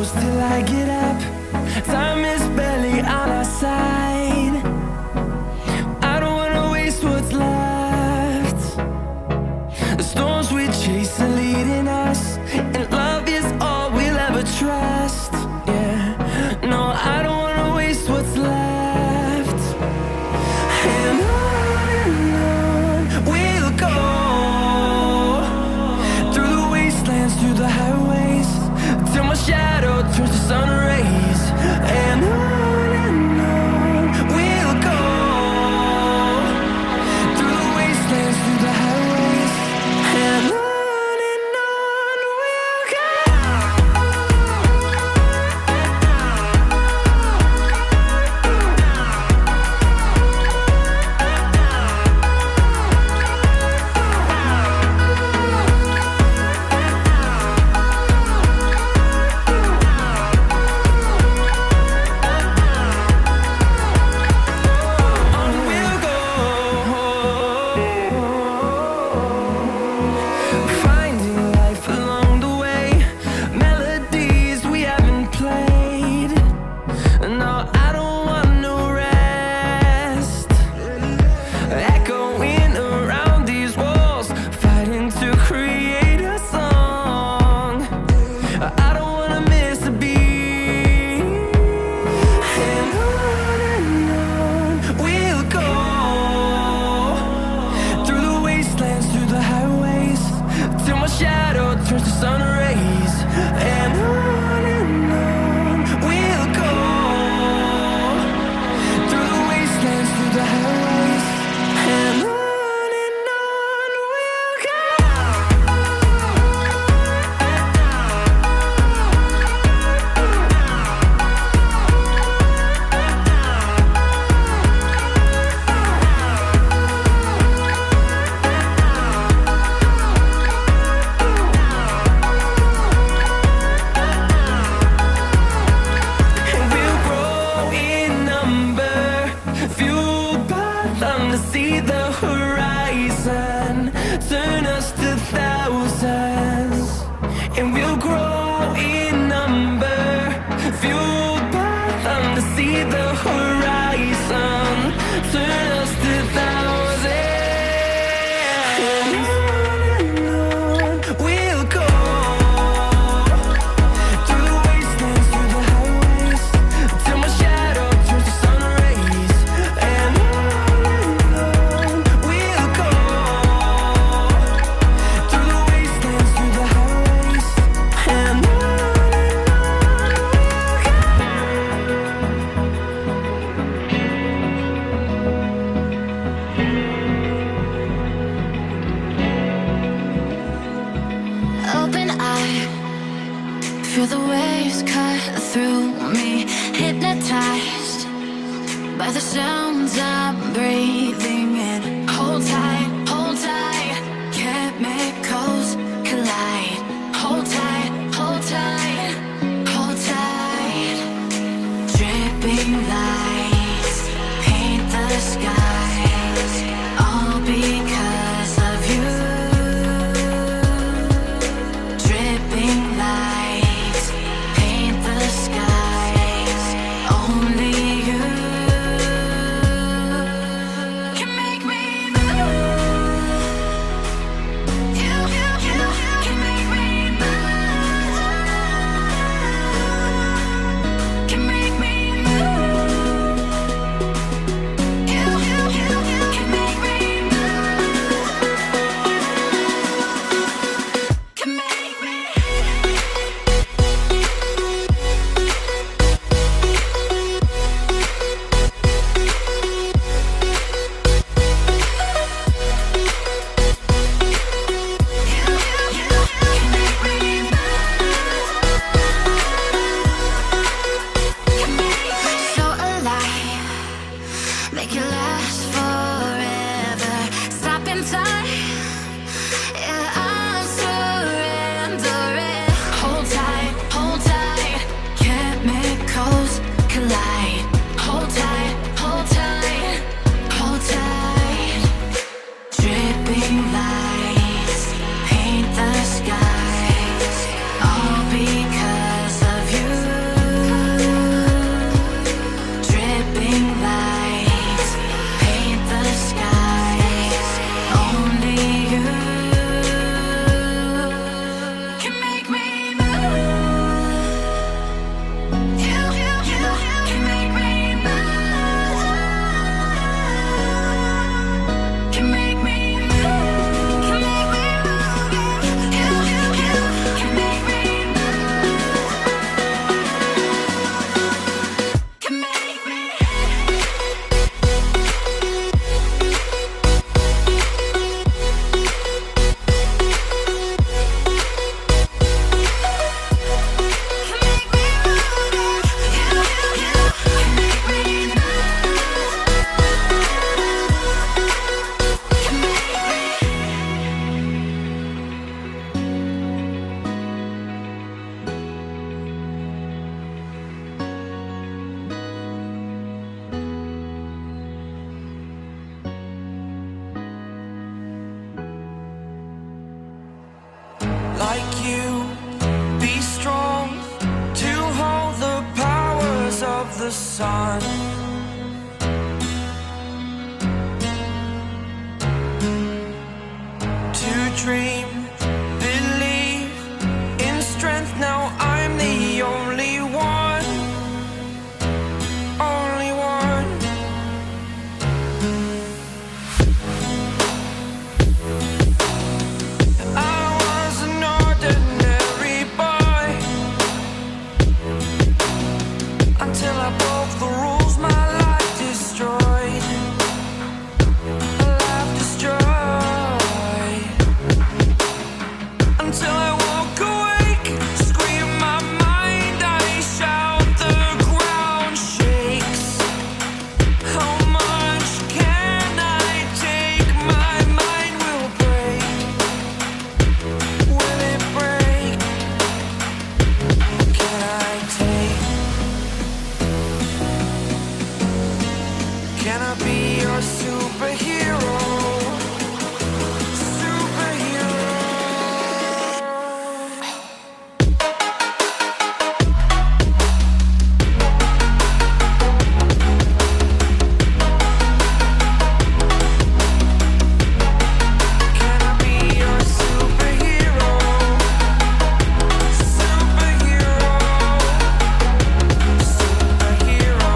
hours till I get up. Time is barely on our side. I don't wanna waste what's left. The storms we chase are leading us, and love is all we'll ever trust. Yeah, no, I don't wanna waste what's left. And on we'll go, through the wastelands, through the highways, till my shadow turns to sun rays. And on we'll go, through the wastelands, through the highways, and on we'll go. Finding life along the way, melodies we haven't played. No, I don't want no rest. Echoing around these walls, fighting to create a song. I don't wanna miss a beat. And on we'll go, through the wastelands, through the highways, till my shadow turns to sun rays. And on we'll go, through the wastelands, through the highways, and on we'll go. And we'll grow in number, fueled by them to see the horizon, turn us to thousands. And we'll grow in number, fueled by them to see the horizon, turn us to thousands. And on we'll go, through the wastelands, through the highways, till my shadow turns to sun rays. And on we'll go, through the wastelands, through the highways, and on we'll go. Open eye, feel the waves cut through me, hypnotized by the sounds I'm breathing in. Hold tight, chemicals collide. Hold tight, hold tight, hold tight. Dripping lights paint the skies, all because of you. Dripping lights paint the skies, only you can make me move. You can make me move. Can make me move. You can make me move. Can make me. So alive, make it last forever. Stop in time, yeah, I'm surrendering. Hold tight, chemicals collide. Hold tight, hold tight. Dripping lights paint the skies, all because of you. the sun. To dream, believe in strength. Now I'm the only one, only one. I was an ordinary boy until I broke the rules. My life destroyed, a life destroyed. Until I walk awake, scream my mind, I shout, the ground shakes. How much can I take? My mind will break. Will it break? Can I take? Can I be your superhero? Superhero. Can I be your superhero? Superhero. Superhero.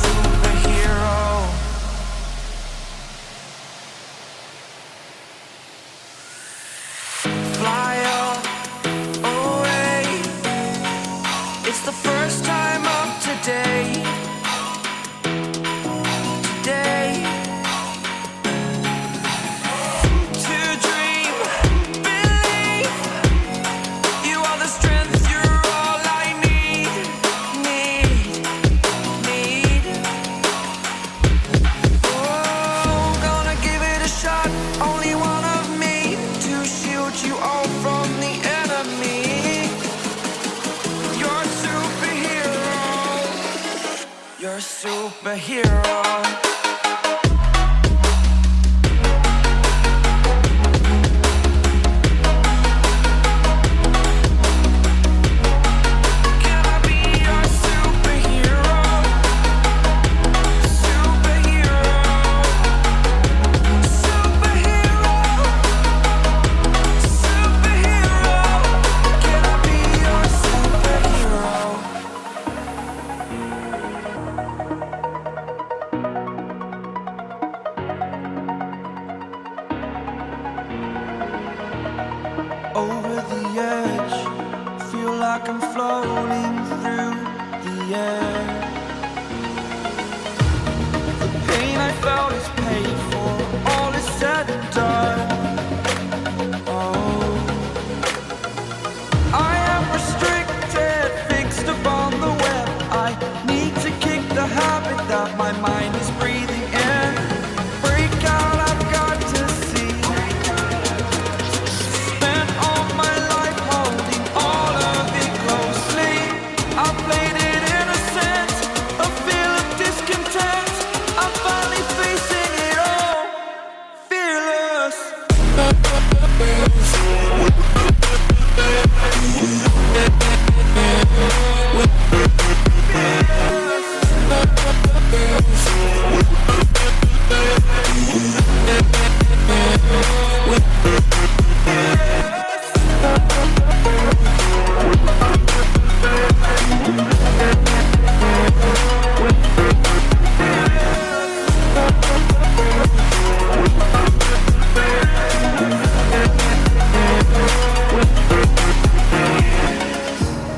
Superhero. Fly away. It's the first time of today. Today. To dream, believe. You are the strength, you're all I need. Need. Oh, gonna give it a shot. Only one of me to shield you all from the enemy. You're a superhero. You're a superhero. Can I be your superhero? Superhero. Superhero. Superhero. Can I be your superhero? Over the edge, feel like I'm floating through the air. The pain I felt is paid for, all is said and done. Oh, I am restricted, fixed upon the web. I need to kick the habit that my mind is breathing in. Break out, I've got to see. Spent all my life holding all of it closely. I played it innocent, a feel of discontent. I'm finally facing it all, fearless.